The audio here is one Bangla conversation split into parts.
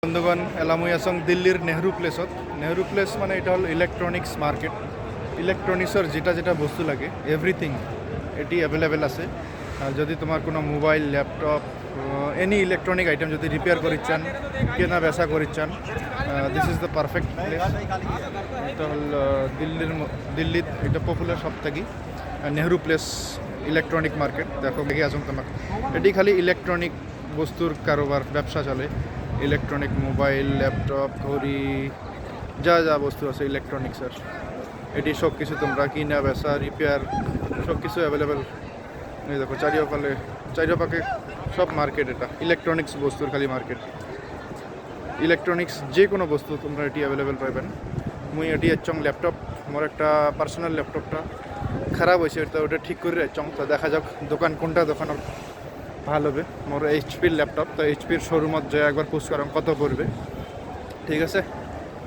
বন্ধুগণ এলামুই আসং দিল্লির নেহরু প্লেস মানে এটা হলো ইলেকট্রনিক্স মার্কেট। ইলেকট্রনিক্সের যেটা যেটা বস্তু লাগে এভরিথিং এটি অ্যাভেলেবেল আছে। যদি তোমার কোনো mobile laptop any electronic item যদি রিপেয়ার করিচ্ছান কেনা বেচা করিচ্ছান this is the perfect place. এটা হল দিল্লিত এটা পপুলার সব থেকে নেহরু প্লেস ইলেকট্রনিক মার্কেট। দেখো দেখে আসুন তোমার এটি খালি ইলেকট্রনিক বস্তুর কারোবার ব্যবসা চলে। ইলেকট্রনিক মোবাইল ল্যাপটপ ঘড়ি যা যা বস্তু আছে ইলেকট্রনিক্সের এটি সব কিছু তোমরা কিনা বেচা রিপেয়ার সব কিছু অ্যাভেলেবেল। এই দেখো চারিপাকে সব মার্কেট, এটা ইলেকট্রনিক্স বস্তুর খালি মার্কেট। ইলেকট্রনিক্স যে কোনো বস্তু তোমরা এটি অ্যাভেলেবেল পাইবেন। মুই এটি এচং ল্যাপটপ মোর একটা পার্সোনাল ল্যাপটপটা খারাপ হয়েছে, তো ওটা ঠিক করে এচং। তো দেখা যাক দোকান কোনটা দোকানের ভালো হবে। মোর এইচপির ল্যাপটপ, তো এইচপির শোরুমত যে একবার পোস্ট করাম কত পড়বে, ঠিক আছে।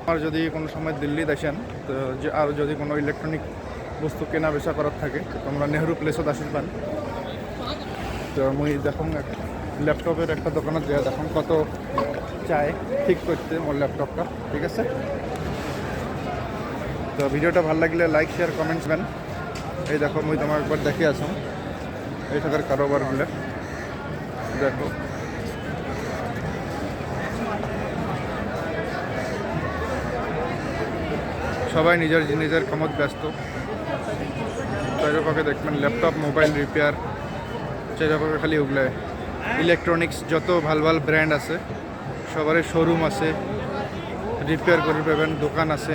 আর যদি কোনো সময় দিল্লি আসেন তো যে আর যদি কোনো ইলেকট্রনিক বস্তু কেনা বেচা করার থাকে তো তোমরা নেহরু প্লেসত আসিস পান। তো মুই দেখুন ল্যাপটপের একটা দোকানত যায় দেখুন কত চায় ঠিক করতে মোর ল্যাপটপটা, ঠিক আছে। তো ভিডিওটা ভালো লাগলে লাইক শেয়ার কমেন্টস দেন। এই দেখো মুই তোমার একবার দেখে আসুন এই টাকার কারোবারগুলো দেখো। সবাই নিজের নিজের কামত ব্যস্ত। চারিপাকে দেখবেন ল্যাপটপ মোবাইল রিপেয়ার, চারিপাকে খালি ওগুলো ইলেকট্রনিক্স যত ভাল ভাল ব্র্যান্ড আছে সবারই শোরুম আছে, রিপেয়ার করে পাবেন, দোকান আছে,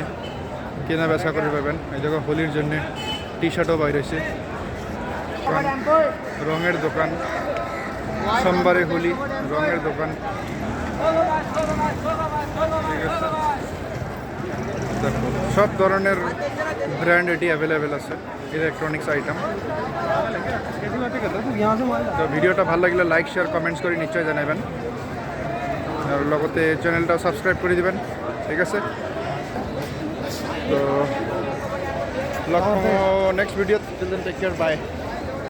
কেনা বেচা করে পাবেন। এই জায়গায় হোলির জন্য টি শার্টও বাইর হয়েছে, রঙের দোকান, সোমবারে হোলি রঙের দোকান, ঠিক আছে। দেখো সব ধরনের ব্র্যান্ড এটি অ্যাভেলেবেল আছে ইলেকট্রনিক্স আইটেম। তো ভিডিওটা ভালো লাগলে লাইক শেয়ার কমেন্টস করে নিশ্চয় জানাবেন, আর লগতে চ্যানেলটাও সাবস্ক্রাইব করে দিবেন, ঠিক আছে। তো লক্ষ্য next video, take care, by.